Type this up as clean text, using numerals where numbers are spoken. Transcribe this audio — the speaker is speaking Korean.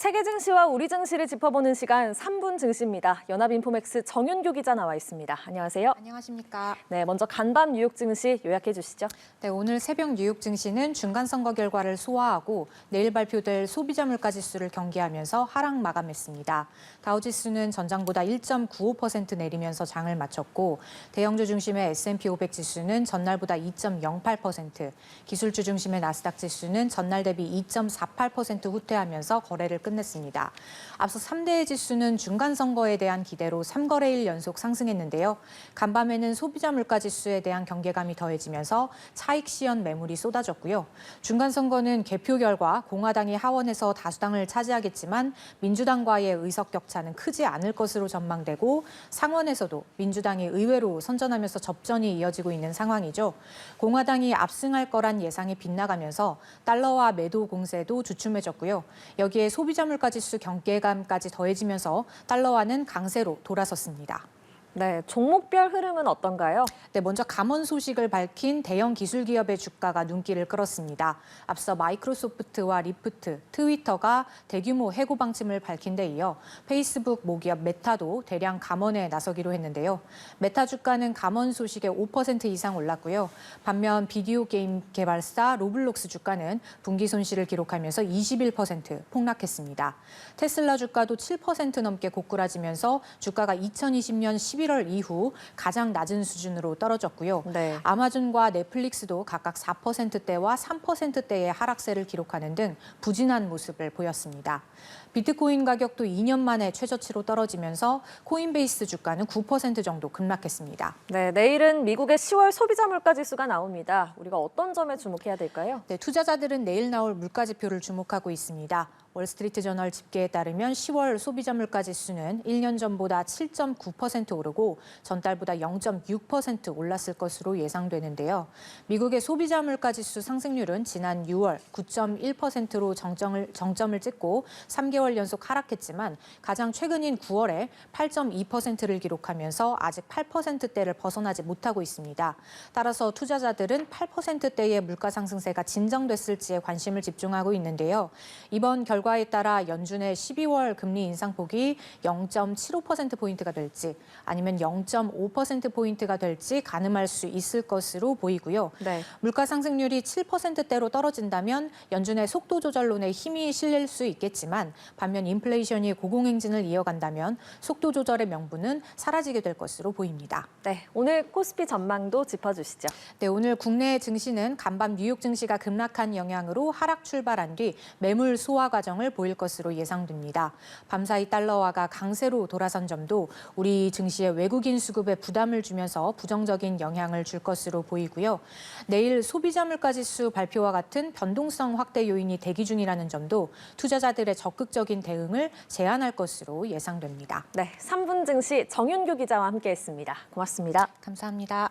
세계 증시와 우리 증시를 짚어보는 시간 3분 증시입니다. 연합인포맥스 정윤규 기자 나와 있습니다. 안녕하세요. 안녕하십니까. 네, 먼저 간밤 뉴욕 증시 요약해 주시죠. 네, 오늘 새벽 뉴욕 증시는 중간 선거 결과를 소화하고 내일 발표될 소비자 물가 지수를 경계하면서 하락 마감했습니다. 다우지수는 전장보다 1.95% 내리면서 장을 마쳤고 대형주 중심의 S&P 500 지수는 전날보다 2.08%, 기술주 중심의 나스닥 지수는 전날 대비 2.48% 후퇴하면서 거래를 끝냈습니다. 앞서 3대 지수는 중간 선거에 대한 기대로 3거래일 연속 상승했는데요. 간밤에는 소비자 물가 지수에 대한 경계감이 더해지면서 차익 시현 매물이 쏟아졌고요. 중간 선거는 개표 결과 공화당이 하원에서 다수당을 차지하겠지만 민주당과의 의석 격차는 크지 않을 것으로 전망되고 상원에서도 민주당이 의외로 선전하면서 접전이 이어지고 있는 상황이죠. 공화당이 압승할 거란 예상이 빗나가면서 달러와 매도 공세도 주춤해졌고요. 여기에 소비자 물가 지수 경계감까지 더해지면서 달러화는 강세로 돌아섰습니다. 네, 종목별 흐름은 어떤가요? 네, 먼저 감원 소식을 밝힌 대형 기술 기업의 주가가 눈길을 끌었습니다. 앞서 마이크로소프트와 리프트, 트위터가 대규모 해고 방침을 밝힌 데 이어 페이스북 모기업 메타도 대량 감원에 나서기로 했는데요. 메타 주가는 감원 소식에 5% 이상 올랐고요. 반면 비디오 게임 개발사 로블록스 주가는 분기 손실을 기록하면서 21% 폭락했습니다. 테슬라 주가도 7% 넘게 고꾸라지면서 주가가 2020년 11월 이후 가장 낮은 수준으로 떨어졌고요. 네. 아마존과 넷플릭스도 각각 4%대와 3%대의 하락세를 기록하는 등 부진한 모습을 보였습니다. 비트코인 가격도 2년 만에 최저치로 떨어지면서 코인베이스 주가는 9% 정도 급락했습니다. 네, 내일은 미국의 10월 소비자 물가 지수가 나옵니다. 우리가 어떤 점에 주목해야 될까요? 네, 투자자들은 내일 나올 물가 지표를 주목하고 있습니다. 월스트리트저널 집계에 따르면 10월 소비자 물가 지수는 1년 전보다 7.9% 오르고 전달보다 0.6% 올랐을 것으로 예상되는데요. 미국의 소비자 물가 지수 상승률은 지난 6월 9.1%로 정점을 찍고 3개월 연속 하락했지만 가장 최근인 9월에 8.2%를 기록하면서 아직 8%대를 벗어나지 못하고 있습니다. 따라서 투자자들은 8%대의 물가 상승세가 진정됐을지에 관심을 집중하고 있는데요. 이번 결과에 따라 연준의 12월 금리 인상폭이 0.75%포인트가 될지 아니면 0.5%포인트가 될지 가늠할 수 있을 것으로 보이고요. 네. 물가 상승률이 7%대로 떨어진다면 연준의 속도 조절론에 힘이 실릴 수 있겠지만 반면 인플레이션이 고공행진을 이어간다면 속도 조절의 명분은 사라지게 될 것으로 보입니다. 네, 오늘 코스피 전망도 짚어주시죠. 네, 오늘 국내 증시는 간밤 뉴욕 증시가 급락한 영향으로 하락 출발한 뒤 매물 소화 과정을 보일 것으로 예상됩니다. 밤사이 달러화가 강세로 돌아선 점도 우리 증시의 외국인 수급에 부담을 주면서 부정적인 영향을 줄 것으로 보이고요. 내일 소비자 물가 지수 발표와 같은 변동성 확대 요인이 대기 중이라는 점도 투자자들의 적극적인 대응을 제한할 것으로 예상됩니다. 네, 3분 증시 정윤규 기자와 함께했습니다. 고맙습니다. 감사합니다.